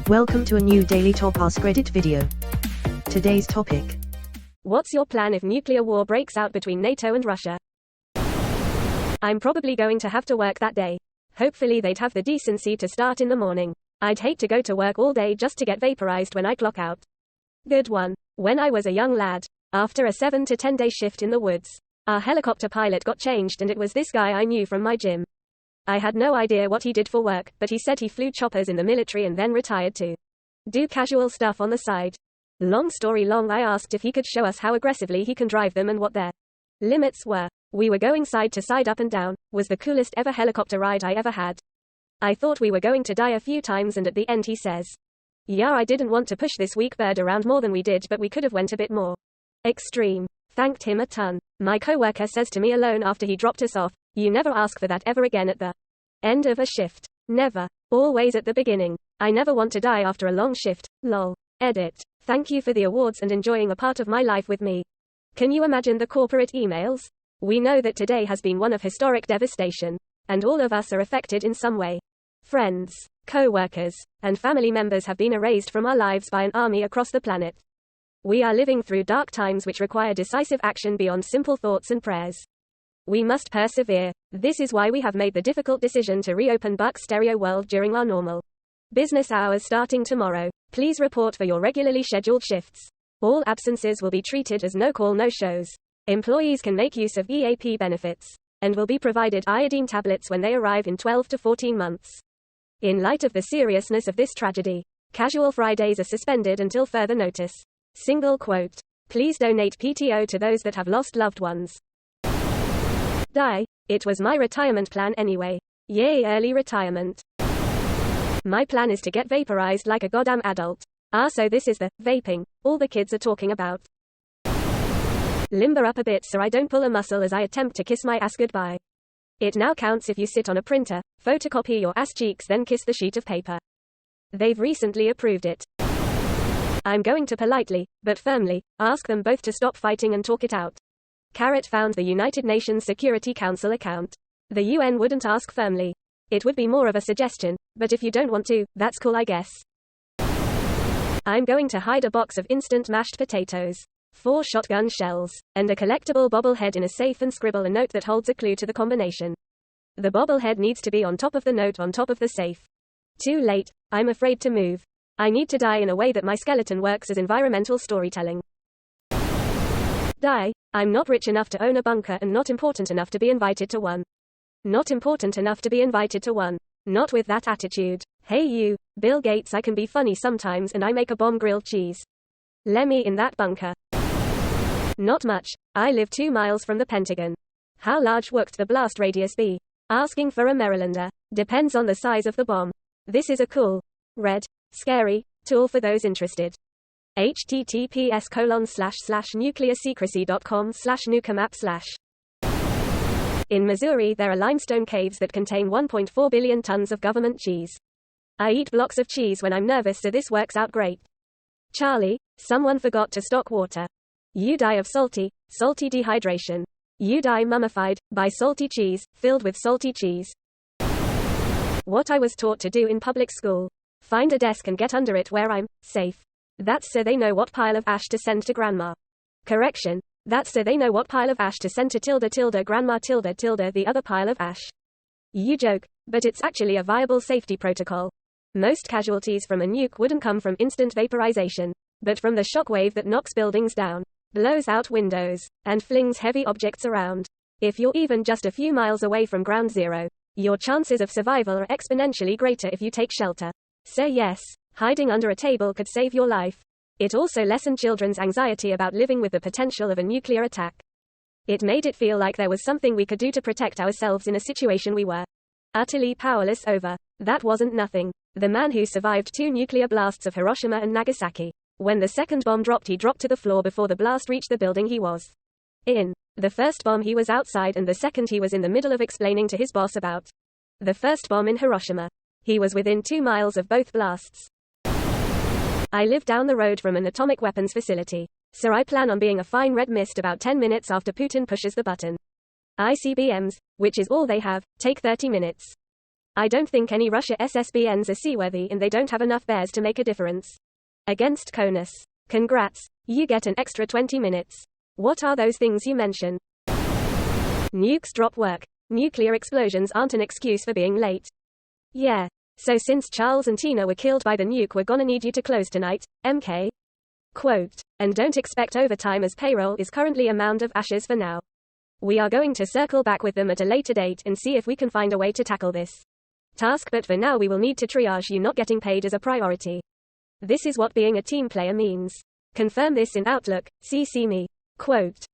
Welcome to a new Daily Top Askreddit video. Today's topic. What's your plan if nuclear war breaks out between NATO and Russia? I'm probably going to have to work that day. Hopefully they'd have the decency to start in the morning. I'd hate to go to work all day just to get vaporized when I clock out. Good one. When I was a young lad, after a 7 to 10 day shift in the woods, our helicopter pilot got changed and it was this guy I knew from my gym. I had no idea what he did for work, but he said he flew choppers in the military and then retired to do casual stuff on the side. Long story long, I asked if he could show us how aggressively he can drive them and what their limits were. We were going side to side up and down. Was the coolest ever helicopter ride I ever had. I thought we were going to die a few times and at the end he says, "Yeah, I didn't want to push this weak bird around more than we did, but we could have went a bit more extreme." Thanked him a ton. My coworker says to me alone after he dropped us off, "You never ask for that ever again at the end of a shift." Never. Always at the beginning. I never want to die after a long shift. Lol. Edit. Thank you for the awards and enjoying a part of my life with me. Can you imagine the corporate emails? We know that today has been one of historic devastation, and all of us are affected in some way. Friends, co-workers, and family members have been erased from our lives by an army across the planet. We are living through dark times which require decisive action beyond simple thoughts and prayers. We must persevere. This is why we have made the difficult decision to reopen Buck Stereo World during our normal business hours starting tomorrow. Please report for your regularly scheduled shifts. All absences will be treated as no-call no-shows. Employees can make use of EAP benefits, and will be provided iodine tablets when they arrive in 12 to 14 months. In light of the seriousness of this tragedy, casual Fridays are suspended until further notice. Single quote. Please donate PTO to those that have lost loved ones. Die. It was my retirement plan anyway. Yay, early retirement. My plan is to get vaporized like a goddamn adult. So this is the vaping all the kids are talking about. Limber up a bit so I don't pull a muscle as I attempt to kiss my ass goodbye. It now counts if you sit on a printer, photocopy your ass cheeks, then kiss the sheet of paper. They've recently approved it. I'm going to politely, but firmly, ask them both to stop fighting and talk it out. Carrot found the United Nations Security Council account. The UN wouldn't ask firmly. It would be more of a suggestion, but if you don't want to, that's cool I guess. I'm going to hide a box of instant mashed potatoes, 4 shotgun shells, and a collectible bobblehead in a safe and scribble a note that holds a clue to the combination. The bobblehead needs to be on top of the note on top of the safe. Too late. I'm afraid to move. I need to die in a way that my skeleton works as environmental storytelling. Die. I'm not rich enough to own a bunker and not important enough to be invited to one. Not important enough to be invited to one. Not with that attitude. Hey you, Bill Gates, I can be funny sometimes and I make a bomb grilled cheese. Let me in that bunker. Not much. I live 2 miles from the Pentagon. How large would the blast radius be? Asking for a Marylander. Depends on the size of the bomb. This is a cool, red, scary tool for those interested. https://nuclearsecrecy.com/nucamap/. In Missouri there are limestone caves that contain 1.4 billion tons of government cheese. I eat blocks of cheese when I'm nervous, so this works out great. Charlie, someone forgot to stock water. You die of salty dehydration. You die mummified by salty cheese, filled with salty cheese. What I was taught to do in public school. Find a desk and get under it where I'm safe. That's so they know what pile of ash to send to grandma. Correction. That's so they know what pile of ash to send to grandma the other pile of ash. You joke, but it's actually a viable safety protocol. Most casualties from a nuke wouldn't come from instant vaporization, but from the shockwave that knocks buildings down, blows out windows, and flings heavy objects around. If you're even just a few miles away from ground zero, your chances of survival are exponentially greater if you take shelter. So yes, hiding under a table could save your life. It also lessened children's anxiety about living with the potential of a nuclear attack. It made it feel like there was something we could do to protect ourselves in a situation we were utterly powerless over. That wasn't nothing. The man who survived 2 nuclear blasts of Hiroshima and Nagasaki. When the second bomb dropped, he dropped to the floor before the blast reached the building he was in. The first bomb he was outside, and the second he was in the middle of explaining to his boss about. The first bomb in Hiroshima. He was within 2 miles of both blasts. I live down the road from an atomic weapons facility, so I plan on being a fine red mist about 10 minutes after Putin pushes the button. ICBMs, which is all they have, take 30 minutes. I don't think any Russia SSBNs are seaworthy and they don't have enough bears to make a difference. Against Konus. Congrats. You get an extra 20 minutes. What are those things you mention? Nukes drop work. Nuclear explosions aren't an excuse for being late. Yeah. So since Charles and Tina were killed by the nuke, we're gonna need you to close tonight, MK. Quote. And don't expect overtime as payroll is currently a mound of ashes for now. We are going to circle back with them at a later date and see if we can find a way to tackle this task, but for now we will need to triage you not getting paid as a priority. This is what being a team player means. Confirm this in Outlook, CC me. Quote.